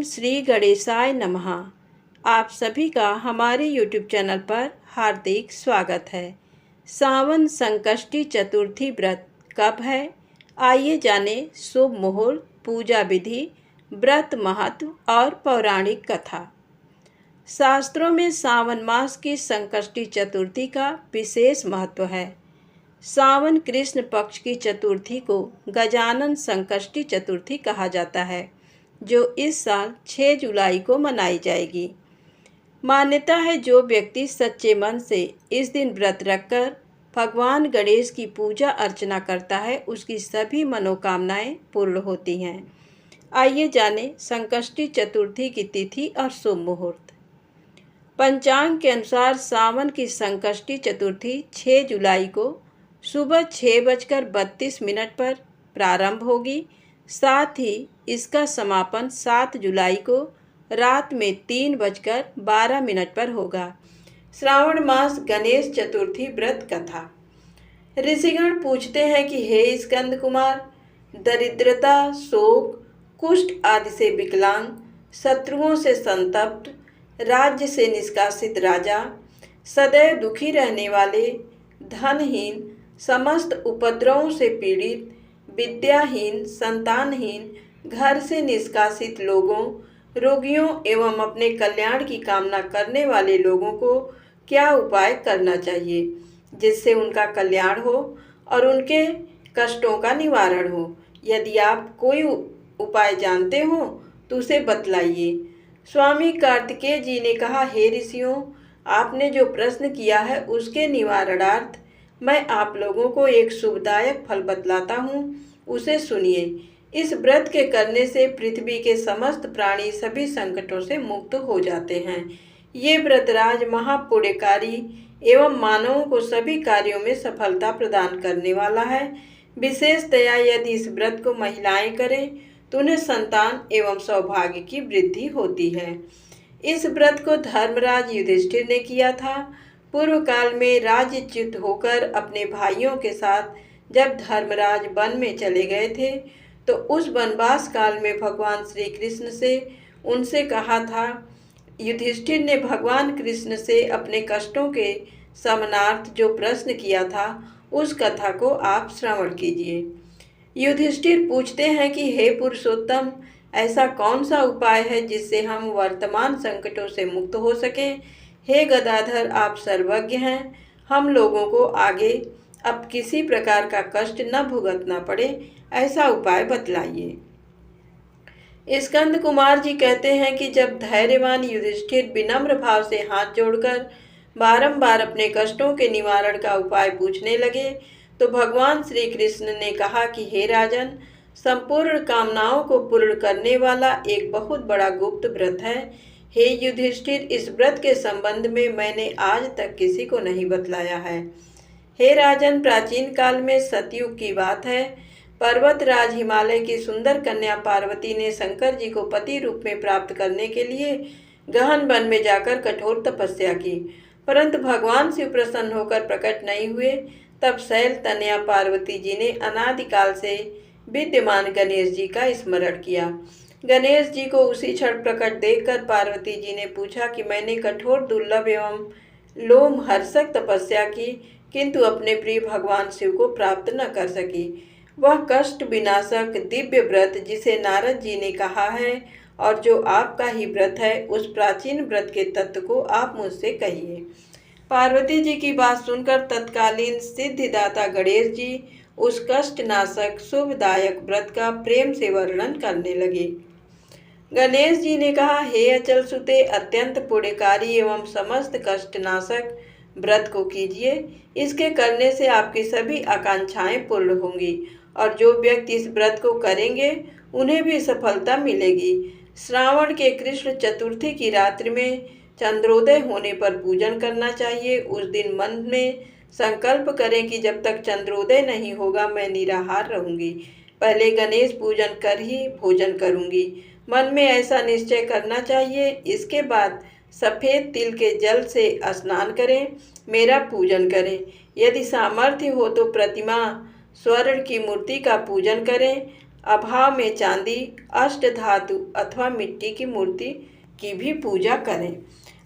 श्री गणेशाय नमः। आप सभी का हमारे YouTube चैनल पर हार्दिक स्वागत है। सावन संकष्टी चतुर्थी व्रत कब है? आइए जाने शुभ मुहूर्त, पूजा विधि, व्रत महत्व और पौराणिक कथा। शास्त्रों में सावन मास की संकष्टी चतुर्थी का विशेष महत्व है। सावन कृष्ण पक्ष की चतुर्थी को गजानन संकष्टी चतुर्थी कहा जाता है, जो इस साल 6 जुलाई को मनाई जाएगी। मान्यता है जो व्यक्ति सच्चे मन से इस दिन व्रत रखकर भगवान गणेश की पूजा अर्चना करता है, उसकी सभी मनोकामनाएं पूर्ण होती हैं। आइए जानें संकष्टी चतुर्थी की तिथि और शुभ मुहूर्त। पंचांग के अनुसार सावन की संकष्टी चतुर्थी 6 जुलाई को सुबह 6:32 पर प्रारंभ होगी। साथ ही इसका समापन 7 जुलाई को रात में 3:12 पर होगा। श्रावण मास गणेश चतुर्थी व्रत कथा। ऋषिगण पूछते हैं कि हे स्कंद कुमार, दरिद्रता, शोक, कुष्ठ आदि से विकलांग, शत्रुओं से संतप्त, राज्य से निष्कासित राजा, सदैव दुखी रहने वाले, धनहीन, समस्त उपद्रवों से पीड़ित, विद्याहीन, संतानहीन, घर से निष्कासित लोगों, रोगियों एवं अपने कल्याण की कामना करने वाले लोगों को क्या उपाय करना चाहिए जिससे उनका कल्याण हो और उनके कष्टों का निवारण हो? यदि आप कोई उपाय जानते हो तो उसे बतलाइए। स्वामी कार्तिकेय जी ने कहा, हे ऋषियों, आपने जो प्रश्न किया है उसके निवारणार्थ मैं आप लोगों को एक शुभदायक फल बतलाता हूँ, उसे सुनिए। इस व्रत के करने से पृथ्वी के समस्त प्राणी सभी संकटों से मुक्त हो जाते हैं। ये व्रतराज महापुण्यकारी एवं मानवों को सभी कार्यों में सफलता प्रदान करने वाला है। विशेषतया यदि इस व्रत को महिलाएं करें तो उन्हें संतान एवं सौभाग्य की वृद्धि होती है। इस व्रत को धर्मराज युधिष्ठिर ने किया था। पूर्व काल में राज्यच्युत होकर अपने भाइयों के साथ जब धर्मराज वन में चले गए थे तो उस वनवास काल में भगवान श्री कृष्ण से उनसे कहा था। युधिष्ठिर ने भगवान कृष्ण से अपने कष्टों के शमनार्थ जो प्रश्न किया था उस कथा को आप श्रवण कीजिए। युधिष्ठिर पूछते हैं कि हे पुरुषोत्तम, ऐसा कौन सा उपाय है जिससे हम वर्तमान संकटों से मुक्त हो सकें? हे गदाधर, आप सर्वज्ञ हैं, हम लोगों को आगे अब किसी प्रकार का कष्ट न भुगतना पड़े, ऐसा उपाय बतलाइए। स्कंद कुमार जी कहते हैं कि जब धैर्यवान युधिष्ठिर विनम्र भाव से हाथ जोड़कर बारंबार अपने कष्टों के निवारण का उपाय पूछने लगे तो भगवान श्री कृष्ण ने कहा कि हे राजन, संपूर्ण कामनाओं को पूर्ण करने वाला एक बहुत बड़ा गुप्त व्रत है। हे युधिष्ठिर, इस व्रत के संबंध में मैंने आज तक किसी को नहीं बतलाया है। हे राजन, प्राचीन काल में सतयुग की बात है। पर्वतराज हिमालय की सुंदर कन्या पार्वती ने शंकर जी को पति रूप में प्राप्त करने के लिए गहन वन में जाकर कठोर तपस्या की, परंतु भगवान शिव प्रसन्न होकर प्रकट नहीं हुए। तब शैल तनया पार्वती जी ने अनादिकाल से विद्यमान गणेश जी का स्मरण किया। गणेश जी को उसी क्षण प्रकट देखकर पार्वती जी ने पूछा कि मैंने कठोर, दुर्लभ एवं लोमहर्षक तपस्या की, किंतु अपने प्रिय भगवान शिव को प्राप्त न कर सकी। वह कष्ट विनाशक दिव्य व्रत जिसे नारद जी ने कहा है और जो आपका ही व्रत है, उस प्राचीन व्रत के तत्व को आप मुझसे कहिए। पार्वती जी की बात सुनकर तत्कालीन सिद्धिदाता गणेश जी उस कष्टनाशक शुभदायक व्रत का प्रेम से वर्णन करने लगे। गणेश जी ने कहा, हे अचल सुते, अत्यंत पुण्यकारी एवं समस्त कष्टनाशक व्रत को कीजिए। इसके करने से आपकी सभी आकांक्षाएं पूर्ण होंगी और जो व्यक्ति इस व्रत को करेंगे उन्हें भी सफलता मिलेगी। श्रावण के कृष्ण चतुर्थी की रात्रि में चंद्रोदय होने पर पूजन करना चाहिए। उस दिन मन में संकल्प करें कि जब तक चंद्रोदय नहीं होगा मैं निराहार रहूंगी, पहले गणेश पूजन कर ही भोजन करूंगी। मन में ऐसा निश्चय करना चाहिए। इसके बाद सफ़ेद तिल के जल से स्नान करें, मेरा पूजन करें। यदि सामर्थ्य हो तो प्रतिमा, स्वर्ण की मूर्ति का पूजन करें। अभाव में चांदी, अष्ट धातु अथवा मिट्टी की मूर्ति की भी पूजा करें।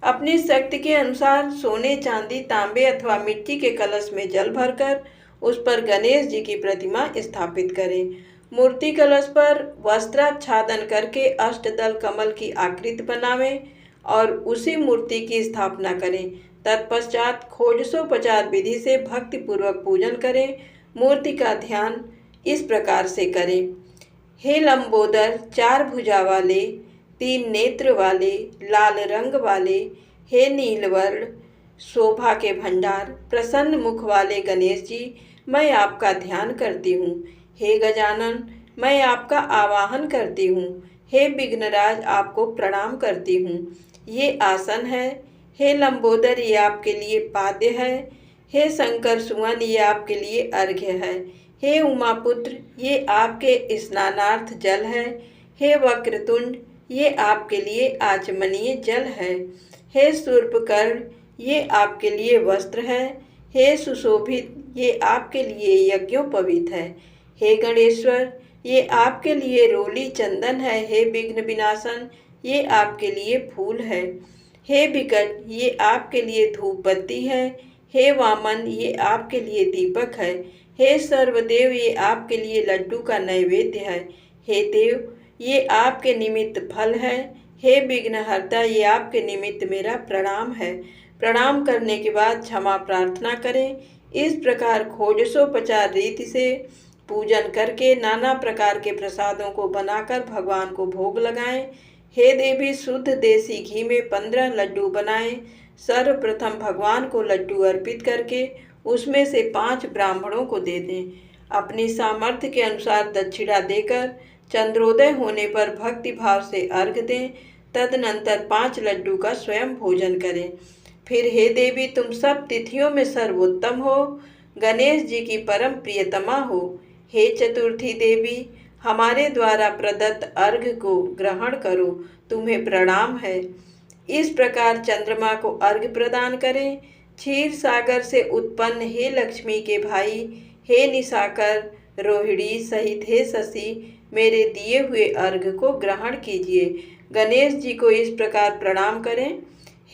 अपनी शक्ति के अनुसार सोने, चांदी, तांबे अथवा मिट्टी के कलश में जल भरकर उस पर गणेश जी की प्रतिमा स्थापित करें। मूर्ति कलश पर वस्त्राच्छादन करके अष्टदल कमल की आकृति बनावें और उसी मूर्ति की स्थापना करें। तत्पश्चात षोडशोपचार विधि से भक्तिपूर्वक पूजन करें। मूर्ति का ध्यान इस प्रकार से करें। हे लंबोदर, 4 भुजा वाले, 3 नेत्र वाले, लाल रंग वाले, हे नीलवर्ण, शोभा के भंडार, प्रसन्न मुख वाले गणेश जी, मैं आपका ध्यान करती हूँ। हे गजानन, मैं आपका आवाहन करती हूँ। हे विघ्नराज, आपको प्रणाम करती हूँ। ये आसन है। हे लंबोदर, ये आपके लिए पाद्य है। हे शंकर सुवन, ये आपके लिए अर्घ्य है। हे उमापुत्र, ये आपके स्नानार्थ जल है। हे वक्रतुंड, ये आपके लिए आचमनीय जल है। हे शूर्पकर्ण, ये आपके लिए वस्त्र है। हे सुशोभित, ये आपके लिए यज्ञोपवीत है। हे गणेश्वर, ये आपके लिए रोली चंदन है। हे विघ्न विनाशन, ये आपके लिए फूल है। हे विकट, ये आपके लिए धूप बत्ती है। हे वामन, ये आपके लिए दीपक है। हे सर्वदेव, ये आपके लिए लड्डू का नैवेद्य है। हे देव, ये आपके निमित्त फल है। हे विघ्नहर्ता, ये आपके निमित्त मेरा प्रणाम है। प्रणाम करने के बाद क्षमा प्रार्थना करें। इस प्रकार षोडशोपचार रीति से पूजन करके नाना प्रकार के प्रसादों को बनाकर भगवान को भोग लगाएं। हे देवी, शुद्ध देसी घी में 15 लड्डू बनाएं। सर्वप्रथम भगवान को लड्डू अर्पित करके उसमें से 5 ब्राह्मणों को दे दें। अपनी सामर्थ्य के अनुसार दक्षिणा देकर चंद्रोदय होने पर भक्ति भाव से अर्घ दें। तदनंतर 5 लड्डू का स्वयं भोजन करें। फिर हे देवी, तुम सब तिथियों में सर्वोत्तम हो, गणेश जी की परम प्रियतमा हो। हे चतुर्थी देवी, हमारे द्वारा प्रदत्त अर्घ्य को ग्रहण करो, तुम्हें प्रणाम है। इस प्रकार चंद्रमा को अर्घ्य प्रदान करें। क्षीर सागर से उत्पन्न हे लक्ष्मी के भाई, हे निशाकर, रोहिणी सहित हे शशि, मेरे दिए हुए अर्घ्य को ग्रहण कीजिए। गणेश जी को इस प्रकार प्रणाम करें।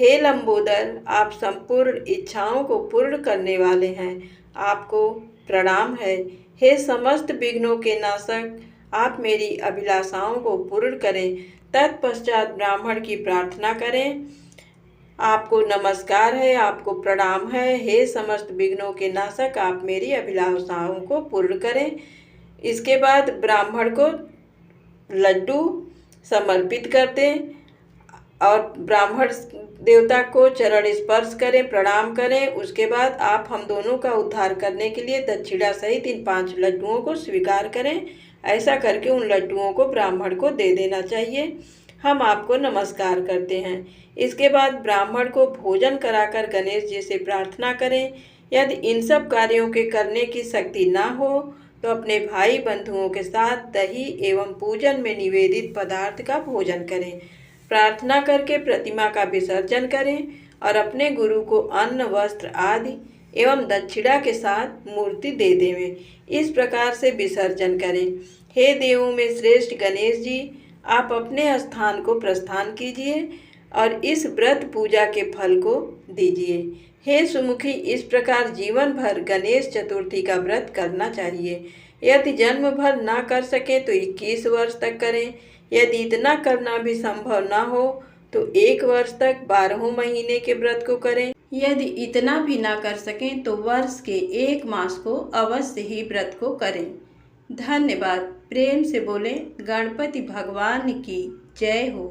हे लंबोदर, आप संपूर्ण इच्छाओं को पूर्ण करने वाले हैं, आपको प्रणाम है। हे समस्त विघ्नों के नाशक, आप मेरी अभिलाषाओं को पूर्ण करें। तत्पश्चात ब्राह्मण की प्रार्थना करें। आपको नमस्कार है, आपको प्रणाम है। हे समस्त विघ्नों के नाशक, आप मेरी अभिलाषाओं को पूर्ण करें। इसके बाद ब्राह्मण को लड्डू समर्पित कर दें और ब्राह्मण देवता को चरण स्पर्श करें, प्रणाम करें। उसके बाद आप हम दोनों का उद्धार करने के लिए दक्षिणा सहित इन 5 लड्डुओं को स्वीकार करें। ऐसा करके उन लड्डुओं को ब्राह्मण को दे देना चाहिए। हम आपको नमस्कार करते हैं। इसके बाद ब्राह्मण को भोजन कराकर गणेश जी से प्रार्थना करें। यदि इन सब कार्यों के करने की शक्ति ना हो तो अपने भाई बंधुओं के साथ दही एवं पूजन में निवेदित पदार्थ का भोजन करें। प्रार्थना करके प्रतिमा का विसर्जन करें और अपने गुरु को अन्न, वस्त्र आदि एवं दक्षिणा के साथ मूर्ति दे देवें। इस प्रकार से विसर्जन करें। हे देवों में श्रेष्ठ गणेश जी, आप अपने स्थान को प्रस्थान कीजिए और इस व्रत पूजा के फल को दीजिए। हे सुमुखी, इस प्रकार जीवन भर गणेश चतुर्थी का व्रत करना चाहिए। यदि जन्म भर ना कर सके तो 21 वर्ष तक करें। यदि इतना करना भी संभव ना हो तो 1 वर्ष तक 12 महीने के व्रत को करें। यदि इतना भी ना कर सकें तो वर्ष के 1 मास को अवश्य ही व्रत को करें। धन्यवाद। प्रेम से बोलें गणपति भगवान की जय हो।